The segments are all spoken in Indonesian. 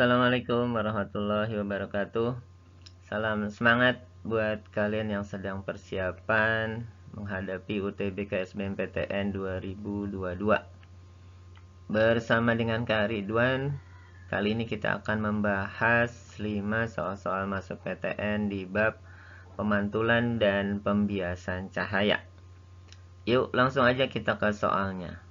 Assalamualaikum warahmatullahi wabarakatuh. Salam semangat buat kalian yang sedang persiapan menghadapi UTBK SBMPTN 2022. Bersama dengan Kak Ridwan, kali ini kita akan membahas 5 soal-soal masuk PTN di bab pemantulan dan pembiasan cahaya. Yuk langsung aja kita ke soalnya.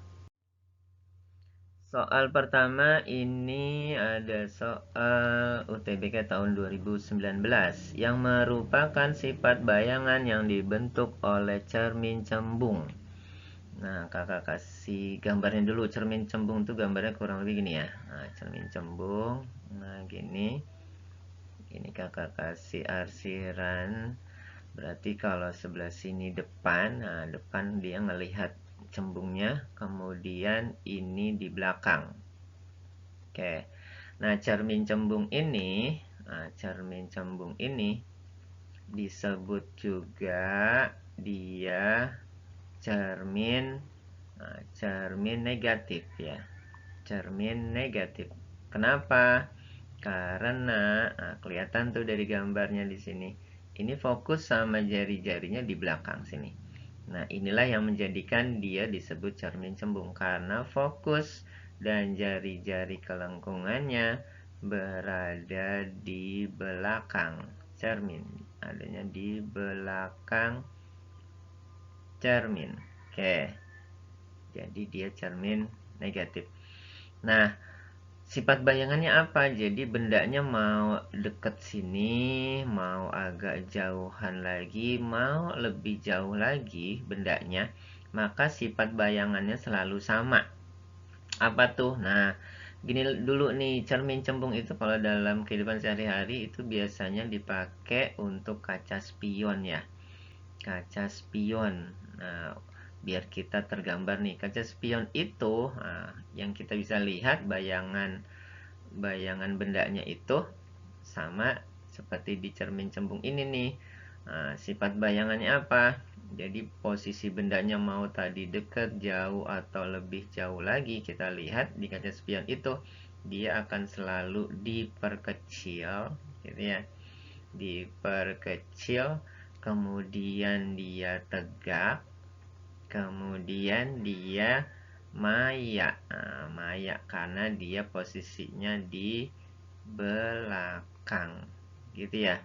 Soal pertama ini ada soal UTBK tahun 2019 yang merupakan sifat bayangan yang dibentuk oleh cermin cembung. Nah, kakak kasih gambarnya dulu. Cermin cembung itu gambarnya kurang lebih gini ya. Nah, cermin cembung. Nah, gini. Ini kakak kasih arsiran. Berarti kalau sebelah sini depan, nah depan dia ngelihat cembungnya, kemudian ini di belakang. Oke. Nah, cermin cembung ini disebut juga dia cermin cermin negatif ya. Cermin negatif. Kenapa? Karena kelihatan tuh dari gambarnya di sini. Ini fokus sama jari-jarinya di belakang sini. Nah, inilah yang menjadikan dia disebut cermin cembung karena fokus dan jari-jari kelengkungannya berada di belakang cermin. Adanya di belakang cermin. Oke. Jadi dia cermin negatif. Nah, sifat bayangannya apa? Jadi bendanya mau deket sini, mau agak jauhan lagi, mau lebih jauh lagi bendanya, maka sifat bayangannya selalu sama. Apa tuh? Nah, gini dulu nih, cermin cembung itu kalau dalam kehidupan sehari-hari itu biasanya dipakai untuk kaca spion ya. Kaca spion. Nah, biar kita tergambar nih, kaca spion itu yang kita bisa lihat bayangan bendanya itu sama seperti di cermin cembung ini nih. Nah, sifat bayangannya apa? Jadi posisi bendanya mau tadi dekat, jauh, atau lebih jauh lagi, kita lihat di kaca spion itu dia akan selalu diperkecil gitu ya. Diperkecil, kemudian dia tegak, kemudian dia maya. Nah, maya karena dia posisinya di belakang gitu ya.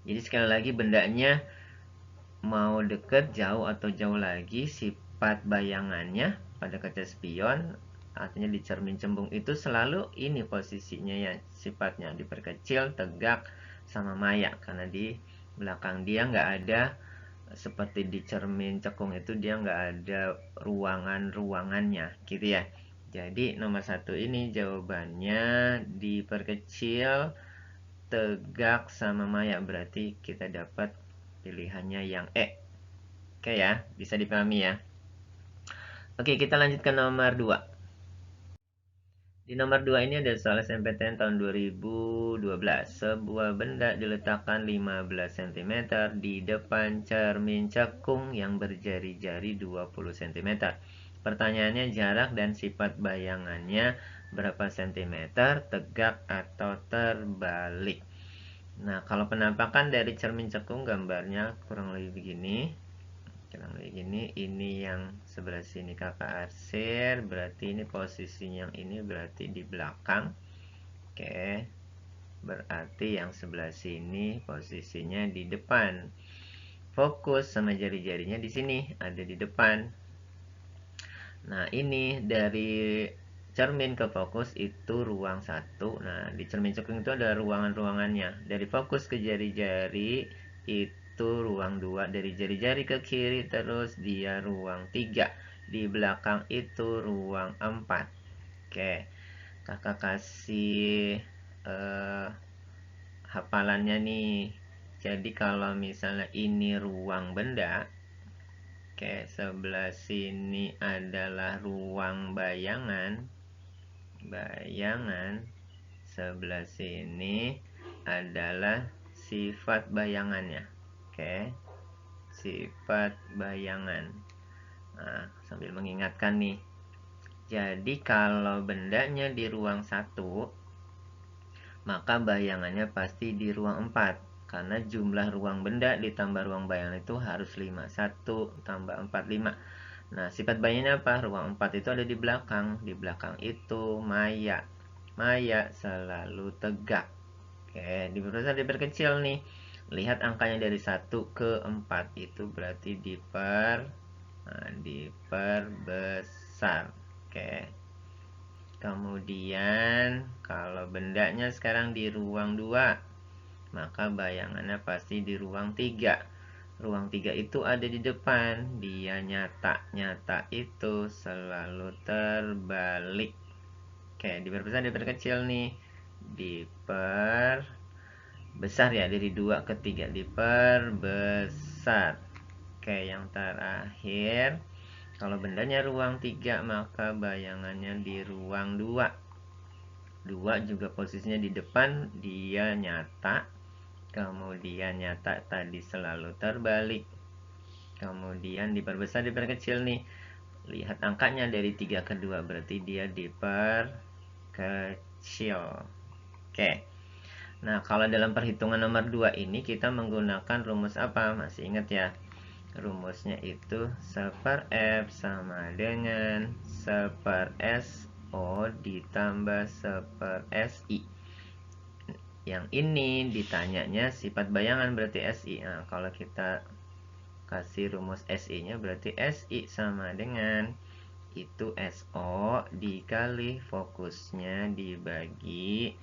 Jadi sekali lagi bendanya mau deket, jauh, atau jauh lagi, sifat bayangannya pada kaca spion artinya di cermin cembung itu selalu ini posisinya ya, sifatnya diperkecil, tegak, sama maya karena di belakang dia nggak ada seperti di cermin cekung itu dia nggak ada ruangannya gitu ya. Jadi nomor satu ini jawabannya diperkecil, tegak, sama maya, berarti kita dapat pilihannya yang E. Oke ya, bisa dipahami ya. Oke, kita lanjut ke nomor 2. Di nomor 2 ini ada soal SNMPTN tahun 2012. Sebuah benda diletakkan 15 cm di depan cermin cekung yang berjari-jari 20 cm. Pertanyaannya jarak dan sifat bayangannya berapa cm, tegak atau terbalik. Nah, kalau penampakan dari cermin cekung gambarnya kurang lebih begini. Ini yang sebelah sini kakak arsir, berarti ini posisinya yang ini berarti di belakang. Oke, berarti yang sebelah sini posisinya di depan. Fokus sama jari-jarinya di sini ada di depan. Nah, ini dari cermin ke fokus itu ruang satu. Nah, di cermin cekung itu ada ruangan-ruangannya. Dari fokus ke jari-jari itu ruang 2. Dari jari-jari ke kiri terus dia ruang 3. Di belakang itu ruang 4. Oke, kakak kasih hafalannya nih. Jadi kalau misalnya ini ruang benda, oke, sebelah sini adalah ruang bayangan. Sebelah sini adalah sifat bayangannya. Oke, sifat bayangan. Nah, sambil mengingatkan nih. Jadi kalau bendanya di ruang 1, maka bayangannya pasti di ruang 4. Karena jumlah ruang benda ditambah ruang bayangan itu harus 5. 1 tambah 4, 5. Nah, sifat bayangannya apa? Ruang 4 itu ada di belakang. Di belakang itu maya. Maya selalu tegak. Oke, diperkecil nih. Lihat angkanya dari 1 ke 4. Itu berarti diperbesar. Oke. Kemudian kalau bendanya sekarang di ruang 2, maka bayangannya pasti di ruang 3. Ruang 3 itu ada di depan, dia nyata. Nyata itu selalu terbalik. Oke, diperbesar, diperkecil nih. Diperbesar ya, dari 2 ke 3 diperbesar. Oke, yang terakhir, kalau bendanya ruang 3, maka bayangannya di ruang 2. 2 juga posisinya di depan, dia nyata. Kemudian nyata tadi selalu terbalik. Kemudian diperbesar, diperkecil nih. Lihat angkanya dari 3 ke 2, berarti dia diperkecil. Oke. Nah, kalau dalam perhitungan nomor 2 ini kita menggunakan rumus apa? Masih ingat ya? Rumusnya itu 1/F sama dengan 1/SO ditambah 1/SI. Yang ini ditanyanya sifat bayangan, berarti SI. Nah, kalau kita kasih rumus SI nya berarti SI sama dengan itu SO dikali fokusnya dibagi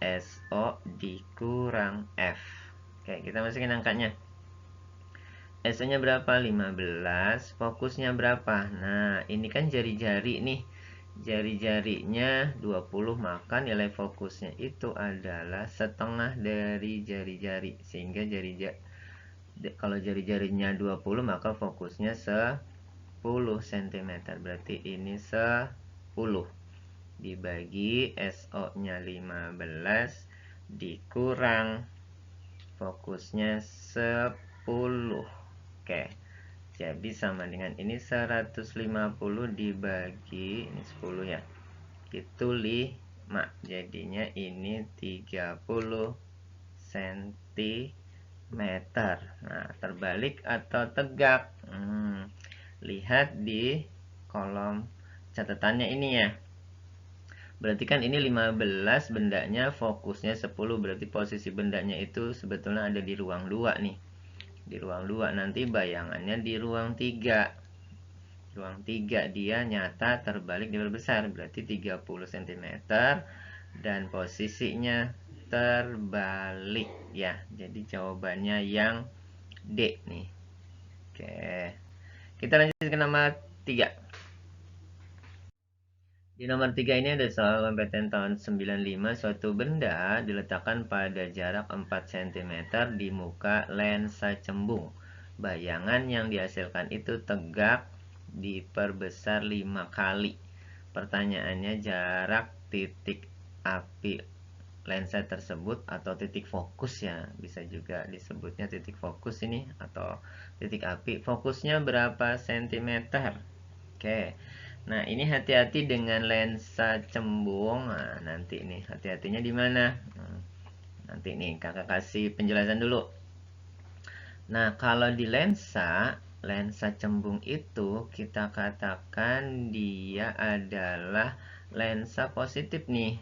SO dikurang F. Oke, kita masukin angkanya. SO nya berapa? 15. Fokusnya berapa? Nah, ini kan jari-jari nih. Jari-jarinya 20, maka nilai fokusnya itu adalah setengah dari jari-jari. Sehingga kalau jari-jarinya 20, maka fokusnya 10 cm. Berarti ini 10 dibagi SO-nya 15 dikurang fokusnya 10. Oke. Jadi sama dengan ini 150 dibagi ini 10 ya. Itu 5. Jadinya ini 30 cm. Nah, terbalik atau tegak? Lihat di kolom catatannya ini ya. Berarti kan ini 15, bendanya fokusnya 10, berarti posisi bendanya itu sebetulnya ada di ruang 2 nih. Di ruang 2, nanti bayangannya di ruang 3. Ruang 3 dia nyata terbalik diperbesar, berarti 30 cm dan posisinya terbalik ya. Jadi jawabannya yang D nih. Oke. Kita lanjut ke nomor 3. Di nomor 3 ini ada soal kompeten tahun 95. Suatu benda diletakkan pada jarak 4 cm di muka lensa cembung. Bayangan yang dihasilkan itu tegak diperbesar 5 kali. Pertanyaannya, jarak titik api lensa tersebut atau titik fokus ya, bisa juga disebutnya titik fokus ini atau titik api, fokusnya berapa sentimeter? Oke. Nah, ini hati-hati dengan lensa cembung. Nah, nanti nih hati-hatinya di mana? Nanti nih kakak kasih penjelasan dulu. Nah, kalau di lensa cembung itu kita katakan dia adalah lensa positif nih.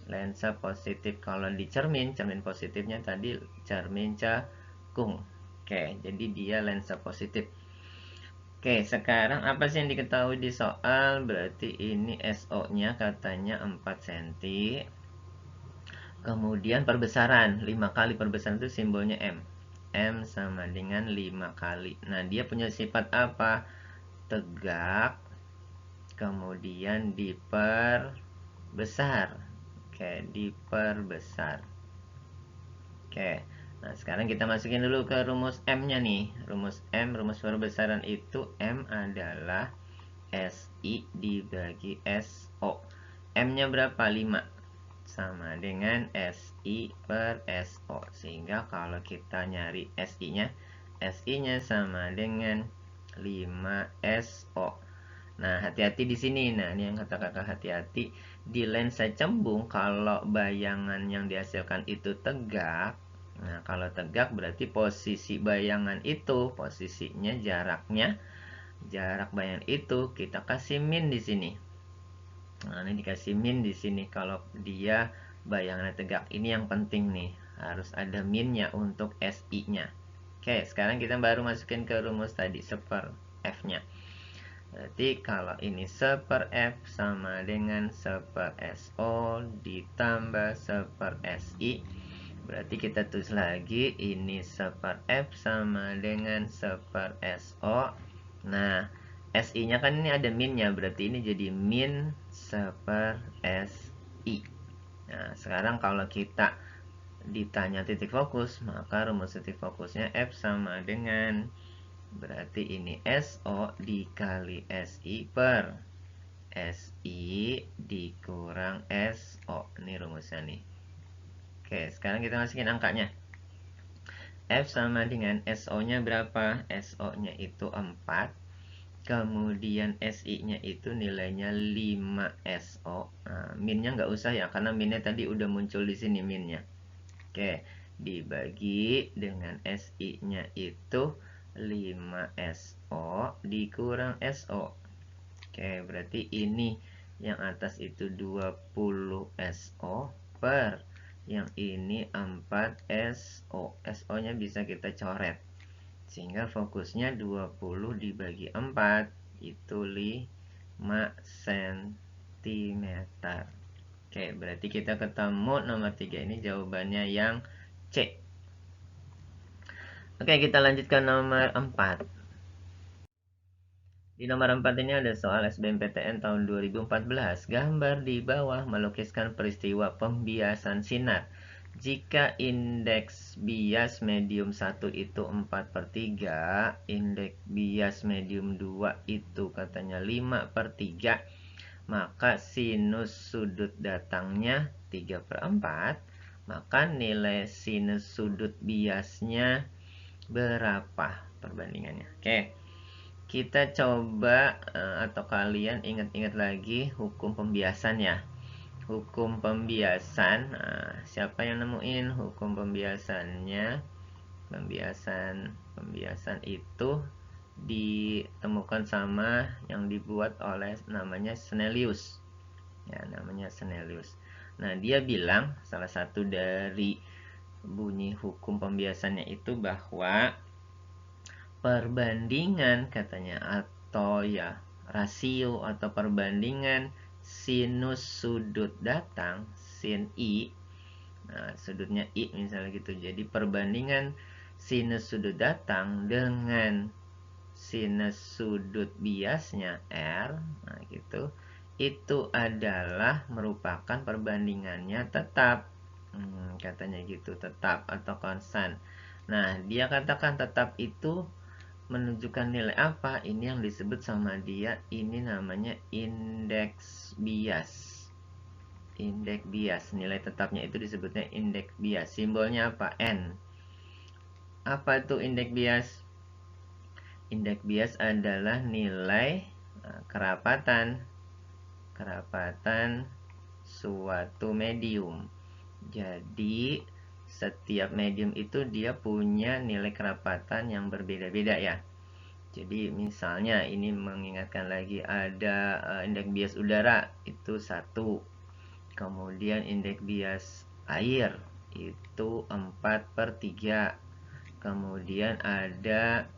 Lensa positif. Kalau di cermin positifnya tadi cermin cekung. Oke, jadi dia lensa positif. Oke, sekarang apa sih yang diketahui di soal? Berarti ini SO-nya katanya 4 cm. Kemudian perbesaran, 5 kali perbesaran itu simbolnya M. M sama dengan 5 kali. Nah, dia punya sifat apa? Tegak, kemudian diperbesar. Oke, diperbesar. Oke. Nah, sekarang kita masukin dulu ke rumus M-nya nih. Rumus M, rumus perbesaran itu M adalah SI dibagi SO. M-nya berapa? 5. Sama dengan SI per SO. Sehingga kalau kita nyari SI-nya, SI-nya sama dengan 5 SO. Nah, hati-hati di sini. Nah, ini yang kata kakak hati-hati. di lensa cembung kalau bayangan yang dihasilkan itu tegak. Nah, kalau tegak berarti posisi bayangan itu, posisinya jarak bayangan itu kita kasih min di sini. Nah, ini dikasih min di sini kalau dia bayangannya tegak. Ini yang penting nih, harus ada minnya untuk SI-nya. Oke, sekarang kita baru masukin ke rumus tadi, seper F-nya. Berarti kalau ini seper F sama dengan seper SO ditambah seper SI. Berarti kita tulis lagi ini seper F sama dengan seper SO. Nah, SI-nya kan ini ada minnya, berarti ini jadi min seper SI. Nah, sekarang kalau kita ditanya titik fokus, maka rumus titik fokusnya F sama dengan, berarti ini SO dikali SI per SI dikurang SO. Ini rumusnya nih. Oke, sekarang kita masukin angkanya. F sama dengan SO-nya berapa? SO-nya itu 4. Kemudian SI-nya itu nilainya 5 SO. Nah, minnya nggak usah ya, karena minnya tadi udah muncul di sini minnya. Oke, dibagi dengan SI-nya itu 5 SO dikurang SO. Oke, berarti ini yang atas itu 20 SO per yang ini 4 SO. SO-nya bisa kita coret. Sehingga fokusnya 20 dibagi 4 itu 5 cm. Oke, berarti kita ketemu nomor 3 ini jawabannya yang C. Oke, kita lanjutkan nomor 4. Di nomor 4 ini ada soal SBMPTN tahun 2014. Gambar di bawah melukiskan peristiwa pembiasan sinar. Jika indeks bias medium 1 itu 4/3, indeks bias medium 2 itu katanya 5/3, maka sinus sudut datangnya 3/4, maka nilai sinus sudut biasnya berapa perbandingannya. Oke. Kita coba atau kalian ingat-ingat lagi hukum pembiasan ya. Hukum pembiasan, siapa yang nemuin hukum pembiasannya? Pembiasan itu ditemukan sama yang dibuat oleh namanya Snellius. Ya, namanya Snellius. Nah, dia bilang salah satu dari bunyi hukum pembiasannya itu bahwa perbandingan katanya, atau ya rasio atau perbandingan sinus sudut datang sin I. Nah, sudutnya I misalnya gitu. Jadi perbandingan sinus sudut datang dengan sinus sudut biasnya R, nah gitu, itu adalah merupakan perbandingannya tetap. Katanya gitu, tetap atau konstan. Nah, dia katakan tetap itu menunjukkan nilai apa? Ini yang disebut sama dia, ini namanya indeks bias. Indeks bias, nilai tetapnya itu disebutnya indeks bias. Simbolnya apa? N. Apa itu indeks bias? Indeks bias adalah nilai kerapatan suatu medium. Jadi setiap medium itu dia punya nilai kerapatan yang berbeda-beda ya. Jadi misalnya ini mengingatkan lagi ada indeks bias udara itu 1. Kemudian indeks bias air itu 4/3. Kemudian ada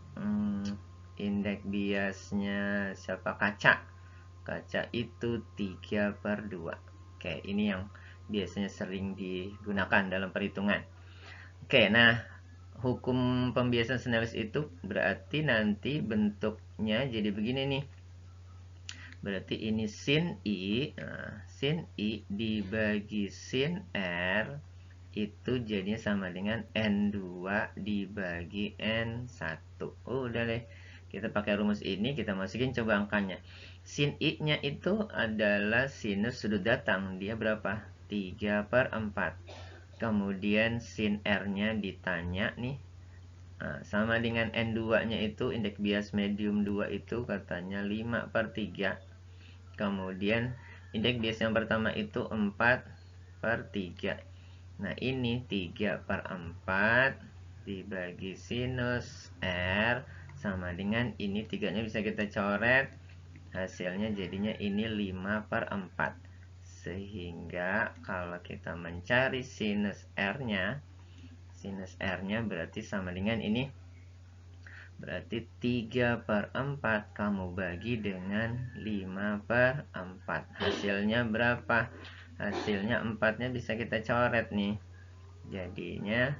indeks biasnya siapa, kaca itu 3/2. Oke, ini yang biasanya sering digunakan dalam perhitungan. Oke, nah hukum pembiasan Snellius itu berarti nanti bentuknya jadi begini nih. Berarti ini sin I, sin I dibagi sin R itu jadinya sama dengan N2 dibagi N1. Udah deh, kita pakai rumus ini, kita masukin coba angkanya. Sin I-nya itu adalah sinus sudut datang, dia berapa? 3/4. Kemudian sin R-nya ditanya nih, sama dengan N2 nya itu indeks bias medium 2 itu katanya 5/3. Kemudian Indeks bias yang pertama itu 4/3. Nah, ini 3/4 dibagi sinus R sama dengan ini, 3-nya bisa kita coret. Hasilnya jadinya ini 5/4. Sehingga kalau kita mencari sinus R-nya, berarti sama dengan ini. Berarti 3/4 kamu bagi dengan 5/4. Hasilnya berapa? Hasilnya 4-nya bisa kita coret nih. Jadinya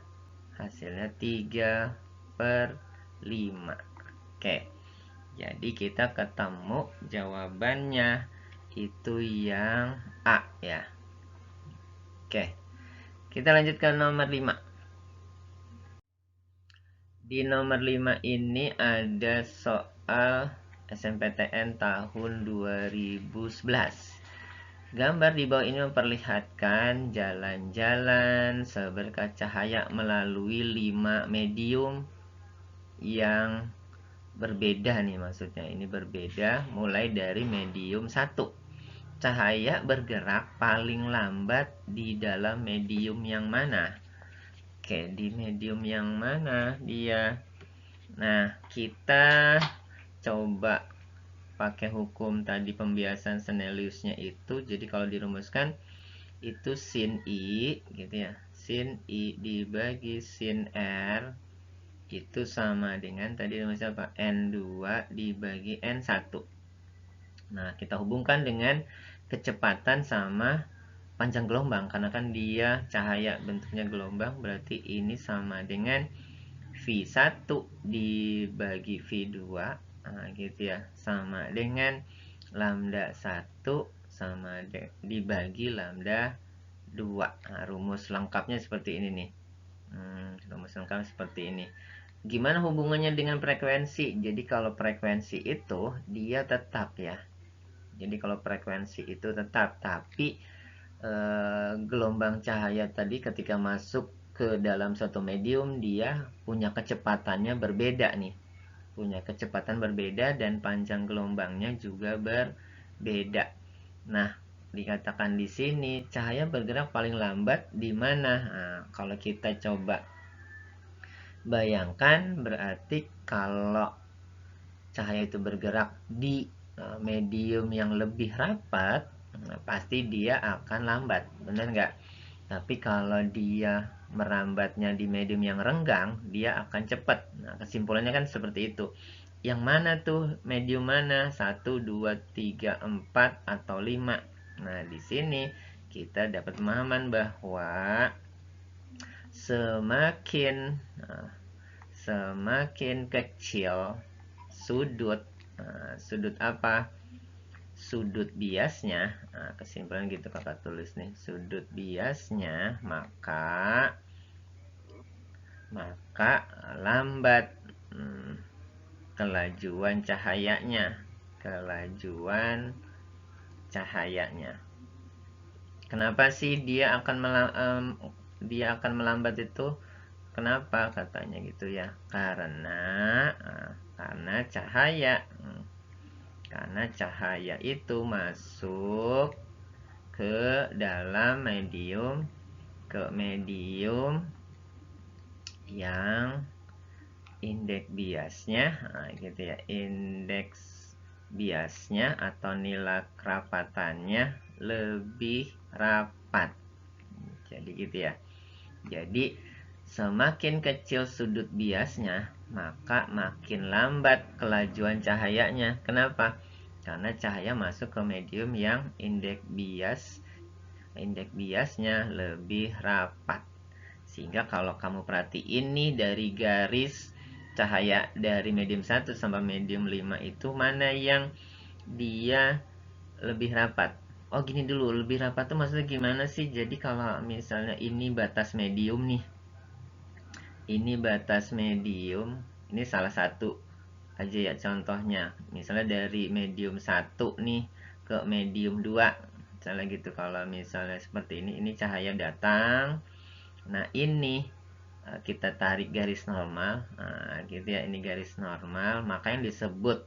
hasilnya 3/5. Oke. Jadi kita ketemu jawabannya itu yang A ya. Oke. Kita lanjutkan nomor 5. Di nomor 5 ini ada soal SNMPTN tahun 2011. Gambar di bawah ini memperlihatkan jalan-jalan seberkas cahaya melalui 5 medium yang berbeda nih, maksudnya ini berbeda mulai dari medium 1. Cahaya bergerak paling lambat di dalam medium yang mana? Oke, di medium yang mana dia? Nah, kita coba pakai hukum tadi pembiasan Snelliusnya itu. Jadi kalau dirumuskan itu sin I gitu ya. Sin I dibagi sin R itu sama dengan tadi rumusnya apa? N2 dibagi N1. Nah, kita hubungkan dengan kecepatan sama panjang gelombang, karena kan dia cahaya bentuknya gelombang, berarti ini sama dengan V1 dibagi V2, nah, gitu ya, sama dengan lambda 1 sama dibagi lambda 2. Nah, rumus lengkapnya seperti ini nih. Rumus lengkap seperti ini. Gimana hubungannya dengan frekuensi? Jadi kalau frekuensi itu dia tetap ya. Jadi kalau frekuensi itu tetap, tapi gelombang cahaya tadi ketika masuk ke dalam suatu medium dia punya kecepatannya berbeda nih, punya kecepatan berbeda dan panjang gelombangnya juga berbeda. Nah, dikatakan di sini cahaya bergerak paling lambat di mana? Nah, kalau kita coba bayangkan, berarti kalau cahaya itu bergerak di medium yang lebih rapat, pasti dia akan lambat, benar nggak? Tapi kalau dia merambatnya di medium yang renggang, dia akan cepat. Nah, kesimpulannya kan seperti itu. Yang mana tuh medium mana? 1, 2, 3, 4, atau 5? Nah, di sini kita dapat pemahaman bahwa semakin kecil sudut, sudut apa? Sudut biasnya. Nah, kesimpulan gitu kakak tulis nih, sudut biasnya, maka lambat kelajuan cahayanya. Kenapa sih dia akan melambat itu? Kenapa katanya gitu ya? Karena cahaya itu masuk ke dalam medium yang indeks biasnya, gitu ya, indeks biasnya atau nilai kerapatannya lebih rapat. Jadi gitu ya. Jadi semakin kecil sudut biasnya, maka makin lambat kelajuan cahayanya. Kenapa? Karena cahaya masuk ke medium yang indeks biasnya lebih rapat. Sehingga kalau kamu perhatiin nih dari garis cahaya dari medium 1 sampai medium 5 itu mana yang dia lebih rapat? Oh, gini dulu, lebih rapat tuh maksudnya gimana sih? Jadi kalau misalnya ini batas medium nih, ini batas medium, ini salah satu aja ya contohnya. Misalnya dari medium 1 nih ke medium 2, misalnya gitu. Kalau misalnya seperti ini cahaya datang. Nah, ini kita tarik garis normal. Nah, gitu ya, ini garis normal, maka yang disebut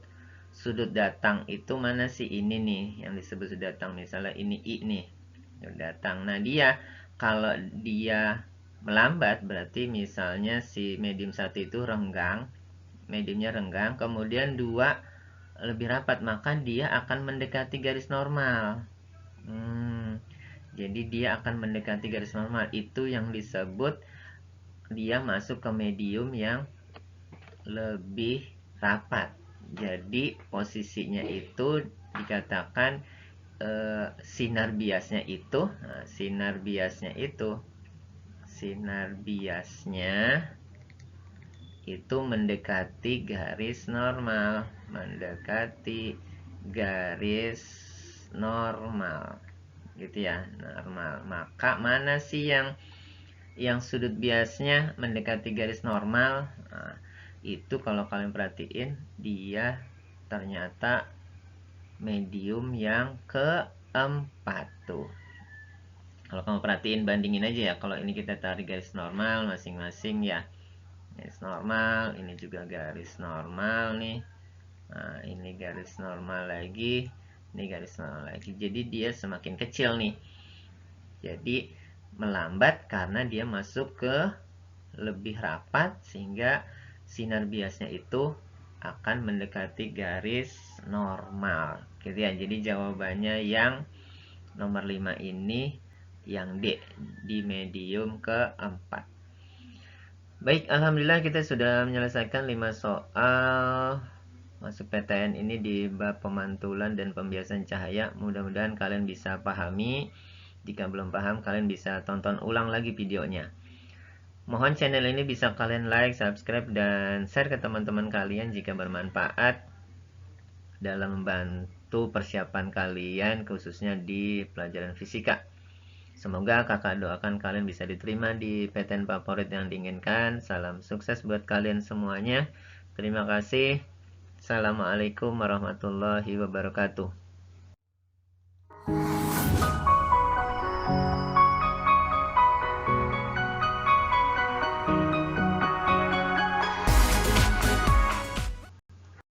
sudut datang itu mana sih? Ini nih yang disebut sudut datang, misalnya ini I nih, sudut datang. Nah dia kalau dia melambat berarti misalnya si medium 1 itu renggang, mediumnya renggang, kemudian 2 lebih rapat, maka dia akan mendekati garis normal. Jadi dia akan mendekati garis normal, itu yang disebut dia masuk ke medium yang lebih rapat. Jadi posisinya itu dikatakan sinar biasnya itu, sinar biasnya itu mendekati garis normal, gitu ya, normal. Maka mana sih yang sudut biasnya mendekati garis normal? Nah, itu kalau kalian perhatiin dia ternyata medium yang keempat tuh. Kalau kamu perhatiin, bandingin aja ya. Kalau ini kita tarik garis normal masing-masing ya, garis normal, ini juga garis normal nih. Nah, ini garis normal lagi, ini garis normal lagi. Jadi dia semakin kecil nih. Jadi melambat karena dia masuk ke lebih rapat, sehingga sinar biasnya itu akan mendekati garis normal gitu ya. Jadi jawabannya yang nomor 5 ini, yang D, di medium keempat. Baik, alhamdulillah kita sudah menyelesaikan 5 soal masuk PTN ini di bab pemantulan dan pembiasan cahaya. Mudah-mudahan kalian bisa pahami. Jika belum paham, kalian bisa tonton ulang lagi videonya. Mohon channel ini bisa kalian like, subscribe, dan share ke teman-teman kalian jika bermanfaat dalam membantu persiapan kalian khususnya di pelajaran fisika. Semoga kakak doakan kalian bisa diterima di PTN favorit yang diinginkan. Salam sukses buat kalian semuanya. Terima kasih. Assalamualaikum warahmatullahi wabarakatuh.